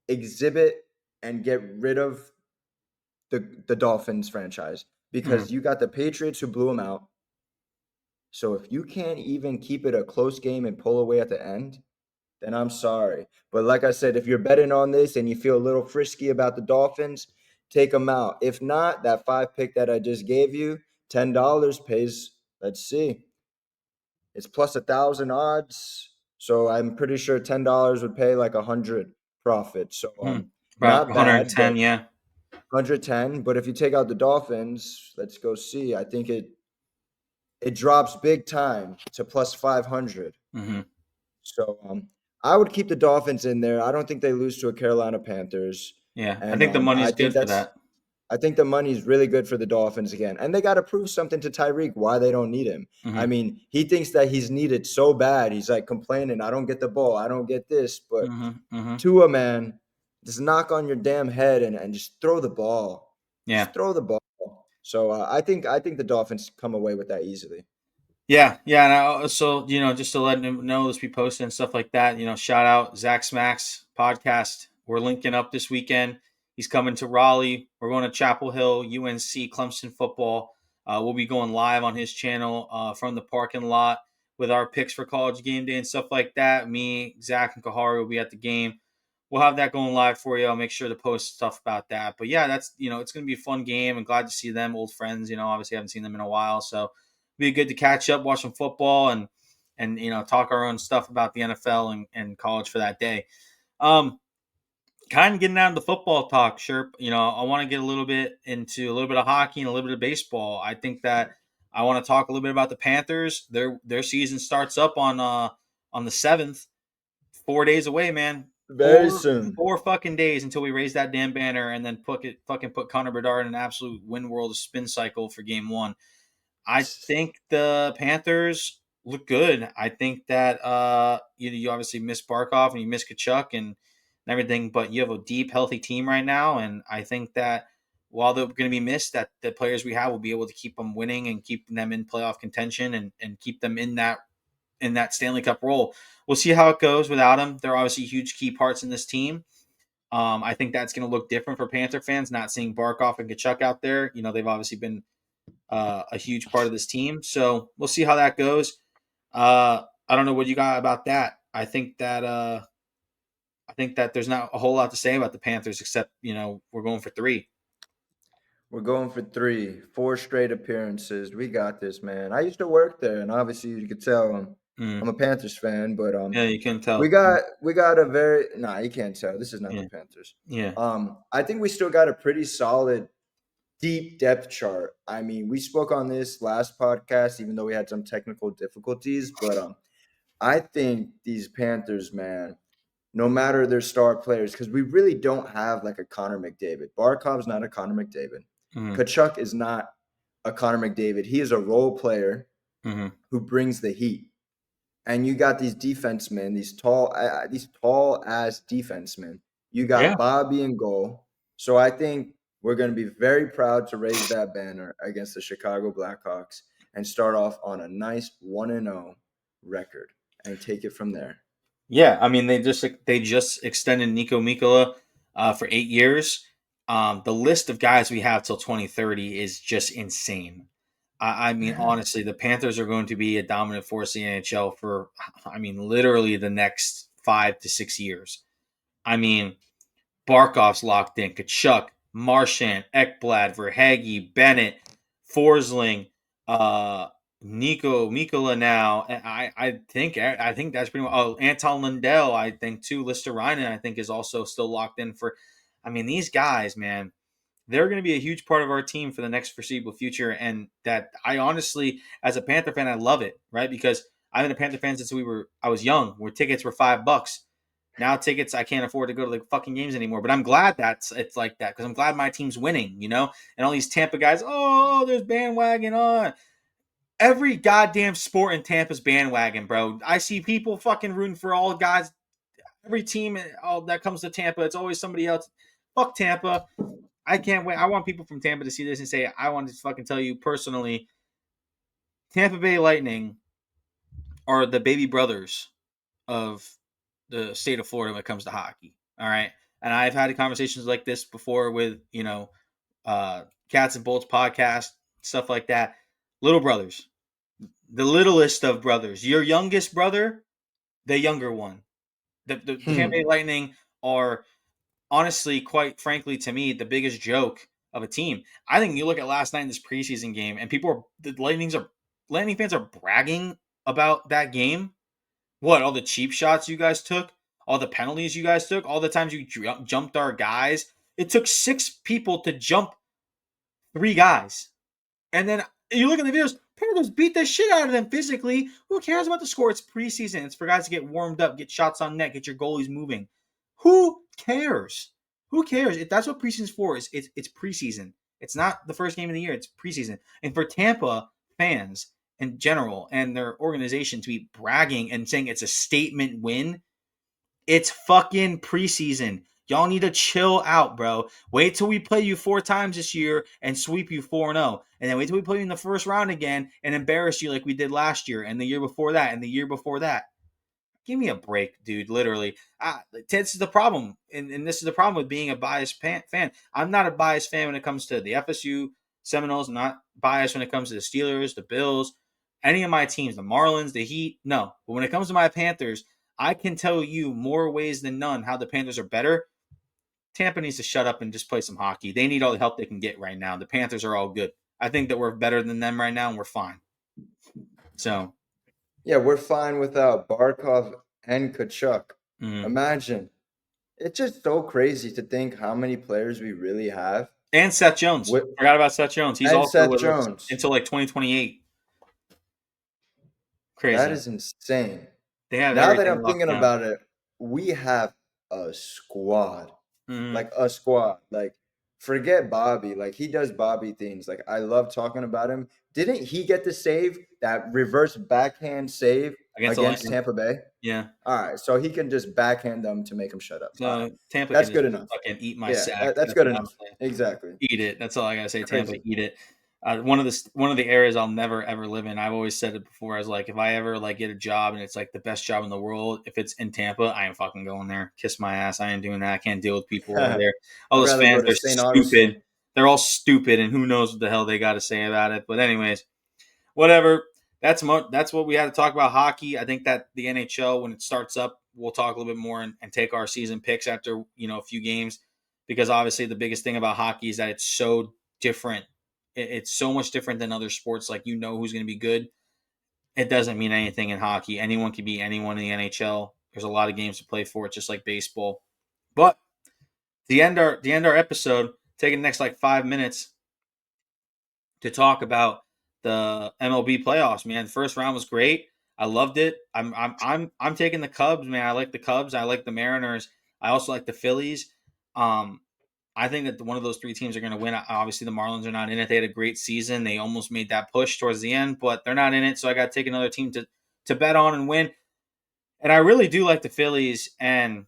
exhibit and get rid of the Dolphins franchise Mhm. because you got the Patriots who blew them out. So if you can't even keep it a close game and pull away at the end, then I'm sorry. But like I said, if you're betting on this and you feel a little frisky about the Dolphins, take them out. If not, that 5 pick that I just gave you, $10 pays. Let's see. It's plus 1,000 odds. So I'm pretty sure $10 would pay like 100 profit. So Mhm. About not bad, 110. but Yeah. 110. But if you take out the Dolphins, let's go see. I think it drops big time to plus 500. Mhm. So I would keep the Dolphins in there. I don't think they lose to a Carolina Panthers. Yeah. I And think the I money's think good for that's that. I think the money's really good for the Dolphins again. And they got to prove something to Tyreek why they don't need him. I Mhm. mean, he thinks that he's needed so bad. He's like complaining, I don't get the ball. I don't get this. But Mhm. Mhm. Tua, man, just knock on your damn head and just throw the ball. Yeah. Just throw the ball. So I think the Dolphins come away with that easily. Yeah, yeah, and I also, just to let him know this be posted and stuff like that. Shout out Zach Smacks podcast. We're linking up this weekend. He's coming to Raleigh. We're going to Chapel Hill, UNC, Clemson football. We'll be going live on his channel from the parking lot with our picks for college game day and stuff like that. Me, Zach, and Kahari will be at the game. We'll have that going live for you. I'll make sure to post stuff about that. But yeah, that's it's going to be a fun game. And glad to see them, old friends. Obviously haven't seen them in a while, so be good to catch up, watch some football, and talk our own stuff about the NFL and college for that day. Um, Kind of getting out of the football talk, Sherp. I want to get a little bit into a little bit of hockey and a little bit of baseball. I think that I want to talk a little bit about the Panthers. Their season starts up on the 7th. 4 days away, man. Very Four soon. four fucking days until we raise that damn banner and then put Connor Bedard in an absolute win world spin cycle for game one. I think the Panthers look good. I think that you obviously miss Barkov and you miss Kachuk and everything, but you have a deep, healthy team right now, and I think that while they're going to be missed, that the players we have will be able to keep them winning and keep them in playoff contention and keep them in that Stanley Cup role. We'll see how it goes without them. They're obviously huge key parts in this team. I think that's going to look different for Panther fans, not seeing Barkov and Kachuk out there. They've obviously been a huge part of this team. So we'll see how that goes. I don't know what you got about that. I think that I think that there's not a whole lot to say about the Panthers except we're going for three. We're going for three, four straight appearances. We got this, man. I used to work there, and obviously you could tell I'm Mm. a Panthers fan, but Yeah, you can we tell. got we got a very nah, you can't tell. This is not the Yeah, Panthers. yeah. I think we still got a pretty solid deep depth chart. I mean, we spoke on this last podcast, even though we had some technical difficulties, but I think these Panthers, man, no matter their star players, because we really don't have like a Connor McDavid. Barkov's not a Connor McDavid. Mm-hmm. Kachuk is not a Connor McDavid. He is a role player Mm-hmm. who brings the heat. And you got these defensemen, these tall ass defensemen. You Yeah. got Bobby in goal. So I think we're going to be very proud to raise that banner against the Chicago Blackhawks and start off on a nice 1-0 record and take it from there. Yeah, I mean they just extended Nico Mikola for 8 years. The list of guys we have till 2030 is just insane. I mean, honestly, the Panthers are going to be a dominant force in the NHL for, I mean, literally the next 5 to 6 years. I mean, Barkov's locked in, Kachuk, Marchand, Ekblad, Verhage, Bennett, Forsling, uh, Nico Mikola now. And I think that's pretty much. Oh, Anton Lundell, I think too. Lister Reinen, I think, is also still locked in for. I mean, these guys, man, they're going to be a huge part of our team for the next foreseeable future. And that I honestly, as a Panther fan, I love it, right? Because I've been a Panther fan since I was young, where tickets were $5. Now tickets I can't afford to go to the fucking games anymore. But I'm glad it's like that because I'm glad my team's winning, And all these Tampa guys, oh, there's bandwagon on. Every goddamn sport in Tampa's bandwagon, bro. I see people fucking rooting for all guys. Every team all that comes to Tampa, it's always somebody else. Fuck Tampa. I can't wait. I want people from Tampa to see this and say, I want to fucking tell you personally, Tampa Bay Lightning are the baby brothers of the state of Florida when it comes to hockey. All right. And I've had conversations like this before with, Cats and Bolts podcast, stuff like that. Little brothers, the littlest of brothers, your youngest brother, the younger one. The Tampa Bay Hmm. Lightning are honestly, quite frankly, to me, the biggest joke of a team. I think you look at last night in this preseason game, and the Lightning fans are bragging about that game. What all the cheap shots you guys took, all the penalties you guys took, all the times you jumped our guys. It took 6 people to jump 3 guys, and then you look at the videos. Panthers beat the shit out of them physically. Who cares about the score? It's preseason. It's for guys to get warmed up, get shots on net, get your goalies moving. Who cares? Who cares? If that's what preseason's for, it's preseason. It's not the first game of the year. It's preseason. And for Tampa fans in general and their organization to be bragging and saying it's a statement win, it's fucking preseason. Y'all need to chill out, bro. Wait till we play you 4 times this year and sweep you 4-0. And then wait till we play you in the first round again and embarrass you like we did last year and the year before that and the year before that. Give me a break, dude. Literally. This is the problem. And this is the problem with being a biased fan. I'm not a biased fan when it comes to the FSU Seminoles. I'm not biased when it comes to the Steelers, the Bills, any of my teams, the Marlins, the Heat. No. But when it comes to my Panthers, I can tell you more ways than none how the Panthers are better. Tampa needs to shut up and just play some hockey. They need all the help they can get right now. The Panthers are all good. I think that we're better than them right now and we're fine. So, Yeah, we're fine without Barkov and Kachuk. mm. Imagine. It's just so crazy to think how many players we really have. And Seth Jones. With, Forgot about Seth Jones. He's and also Seth with us Jones. until like 2028. That Crazy. is insane. They have Now that everything I'm locked thinking down. about it, we have a squad. Mm-hmm. Like a squad. Like forget Bobby. Like he does Bobby things. Like I love talking about him. Didn't he get the save, that reverse backhand save Against the against Lightning. Tampa Bay? Yeah. All right, so he can just backhand them to make them shut up. All right, So Tampa can that's just good enough. fucking eat my Yeah, sack. that's That's good what I'm enough. saying. Exactly. Eat it. That's all I gotta say. Tampa, Crazy. eat it. One of the areas I'll never ever live in. I've always said it before. I was like, if I ever like get a job and it's like the best job in the world, if it's in Tampa, I ain't fucking going there. Kiss my ass. I ain't doing that. I can't deal with people over I'd there. All those rather go fans to are St. stupid. Augustine. They're all stupid, and who knows what the hell they got to say about it. But anyways, whatever. that's what we had to talk about hockey. I think that the NHL, when it starts up, we'll talk a little bit more and take our season picks after a few games, because obviously the biggest thing about hockey is that it's so different. It's so much different than other sports. Like, who's going to be good. It doesn't mean anything in hockey. Anyone can be anyone in the NHL. There's a lot of games to play for. It's just like baseball. But the end our episode, taking the next like 5 minutes to talk about the MLB playoffs. Man, the first round was great. I loved it. I'm taking the Cubs, man. I like the Cubs. I like the Mariners. I also like the Phillies. Um, I think that one of those three teams are going to win. Obviously, the Marlins are not in it. They had a great season. They almost made that push towards the end, but they're not in it. So I got to take another team to bet on and win. And I really do like the Phillies, and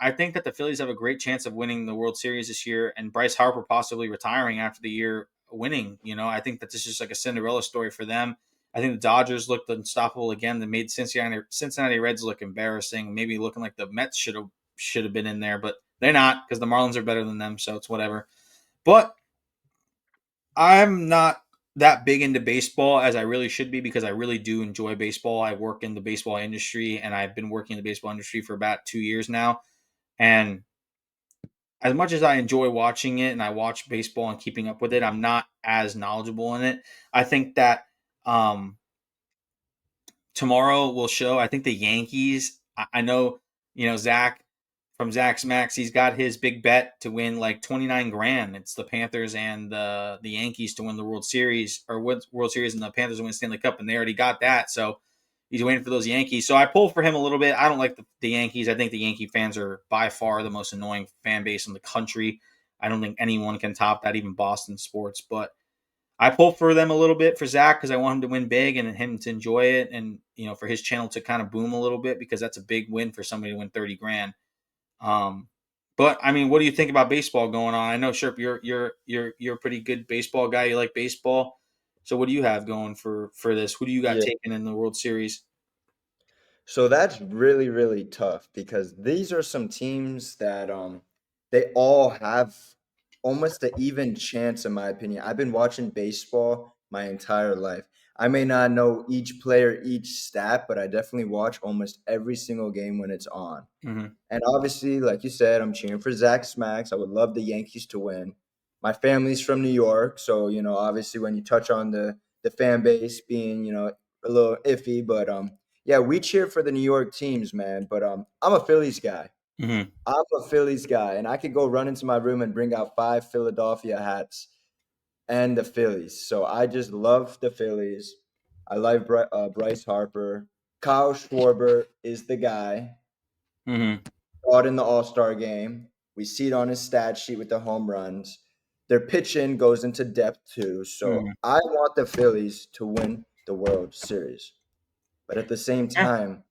I think that the Phillies have a great chance of winning the World Series this year, and Bryce Harper possibly retiring after the year winning. I think that this is like a Cinderella story for them. I think the Dodgers looked unstoppable again. They made Cincinnati Reds look embarrassing, maybe looking like the Mets should have been in there, but they're not, because the Marlins are better than them, so it's whatever. But I'm not that big into baseball as I really should be, because I really do enjoy baseball. I work in the baseball industry, and I've been working in the baseball industry for about 2 years now. And as much as I enjoy watching it and I watch baseball and keeping up with it, I'm not as knowledgeable in it. I think that um, tomorrow will show. I think the Yankees. I know, Zach from Zach's Max. He's got his big bet to win like 29 grand. It's the Panthers and the Yankees to win the World Series, or World Series, and the Panthers to win Stanley Cup, and they already got that. So he's waiting for those Yankees. So I pull for him a little bit. I don't like the Yankees. I think the Yankee fans are by far the most annoying fan base in the country. I don't think anyone can top that, even Boston sports. But I pull for them a little bit for Zach, because I want him to win big and him to enjoy it, and for his channel to kind of boom a little bit, because that's a big win for somebody to win 30 grand. Um, but I mean, what do you think about baseball going on? I know, Sherp, you're a pretty good baseball guy. You like baseball. So what do you have going for this? Who do you got Yeah. taken in the World Series? So that's really, really tough because these are some teams that they all have almost an even chance, in my opinion. I've been watching baseball my entire life. I may not know each player, each stat, but I definitely watch almost every single game when it's on. Mm-hmm. And obviously, like you said, I'm cheering for Zach Smacks. I would love the Yankees to win. My family's from New York, so obviously when you touch on the fan base being, a little iffy, but yeah, we cheer for the New York teams, man. But I'm a Phillies guy. Mm-hmm. I'm a Phillies guy, and I could go run into my room and bring out 5 Philadelphia hats and the Phillies. So I just love the Phillies. I like Bryce Harper. Kyle Schwarber is the guy. Mm-hmm. Out in the All Star game. We see it on his stat sheet with the home runs. Their pitching goes into depth too. So Mm-hmm. I want the Phillies to win the World Series. But at the same Yeah. time,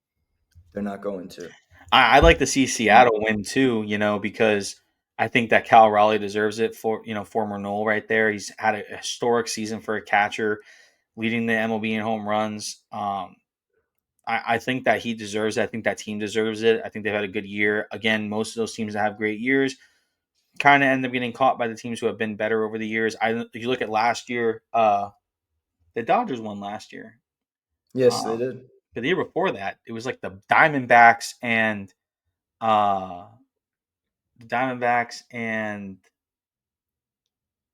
they're not going to. I'd like to see And Seattle win too, because I think that Cal Raleigh deserves it, for former Knoll right there. He's had a historic season for a catcher, leading the MLB in home runs. I think that he deserves it. I think that team deserves it. I think they've had a good year. Again, most of those teams that have great years kind of end up getting caught by the teams who have been better over the years. If you look at last year, the Dodgers won last year. yes, they Um, did. but the year before that, it was like uh, the Diamondbacks and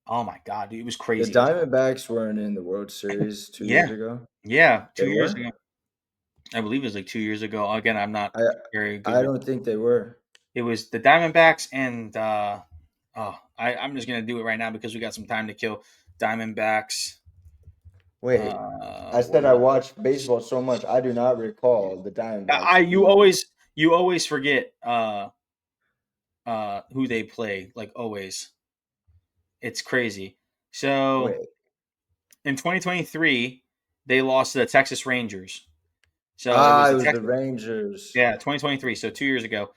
oh my god, dude, it was The crazy. Diamondbacks weren't in the World Series 2 years Yeah, ago. yeah, They 2 years were? ago, I believe it was like 2 years ago. Again, I'm not I very good I with. don't think they were. It was the Diamondbacks and I'm just gonna do it right now because we got some time to kill. Diamondbacks Wait. I said I was watched baseball so much I do not recall the I Diamondbacks you being. always forget who they play, like always. It's crazy. So Wait. in 2023, they lost to the Texas Rangers. So it Ah, was it the was the Texas, Rangers. yeah, 2023. So 2 years ago.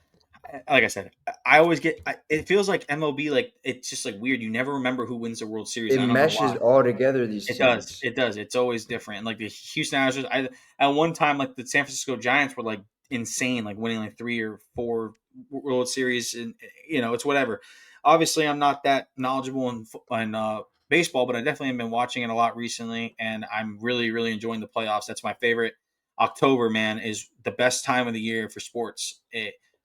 Like I said, I always get. It feels like MLB, like it's just like weird. You never remember who wins the World Series. It I don't know why. meshes all together, these It does. teams. It does. It's always different. And like the Houston Astros, at one time, like the San Francisco Giants were like insane, like winning like 3 or 4 World Series, and it's whatever. Obviously, I'm not that knowledgeable in baseball, but I definitely have been watching it a lot recently, and I'm really, really enjoying the playoffs. That's my favorite. October, man, is the best time of the year for sports.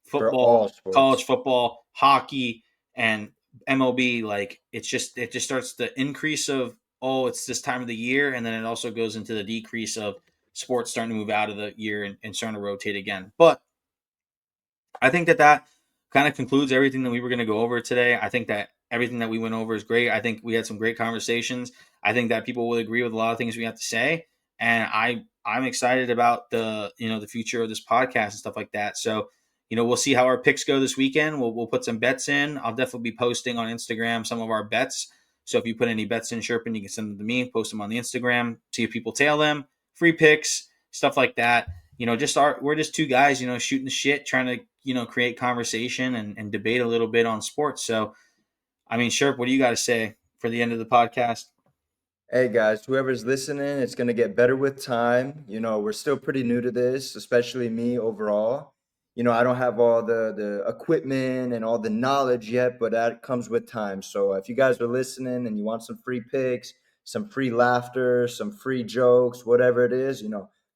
For all Football, college sports. football, hockey, and MLB. Like it just starts the increase of, oh, it's this time of the year, and then it also goes into the decrease of sports starting to move out of the year and starting to rotate again. But I think that kind of concludes everything that we were going to go over today. I think that everything that we went over is great. I think we had some great conversations. I think that people will agree with a lot of things we have to say, and I'm excited about the future of this podcast and stuff like that. So we'll see how our picks go this weekend. We'll put some bets in. I'll definitely be posting on Instagram some of our bets. So if you put any bets in Sherpin, you can send them to me, post them on the Instagram, see if people tail them, free picks, stuff like that. We're just two guys, shooting the shit, trying to, create conversation and debate a little bit on sports. So, I mean, Sherp, what do you got to say for the end of the podcast? Hey guys, whoever's listening, it's going to get better with time. We're still pretty new to this, especially me overall. I don't have all the equipment and all the knowledge yet, but that comes with time. So if you guys are listening and you want some free picks, some free laughter, some free jokes, whatever it is,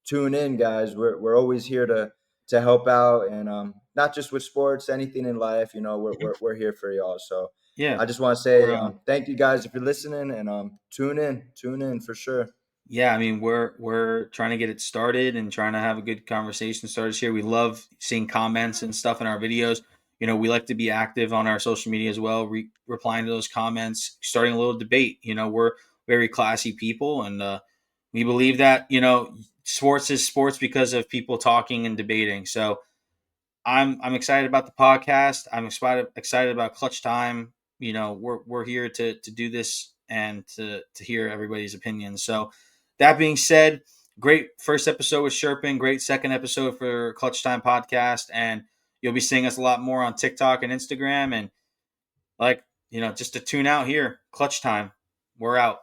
tune in, guys. We're always here to help out, and not just with sports, anything in life. We're here for y'all. So Yeah. I just want to We're say thank you guys if you're listening, and tune in for sure. Yeah, I mean, we're trying to get it started and trying to have a good conversation started here. We love seeing comments and stuff in our videos. We like to be active on our social media as well, replying to those comments, starting a little debate. We're very classy people, and we believe that sports is sports because of people talking and debating. So I'm excited about the podcast. I'm excited about Clutch Time. We're here to do this and to hear everybody's opinions. So that being said, great first episode with Sherpin, great second episode for Clutch Time podcast, and you'll be seeing us a lot more on TikTok and Instagram. And just to tune out here, Clutch Time. We're out.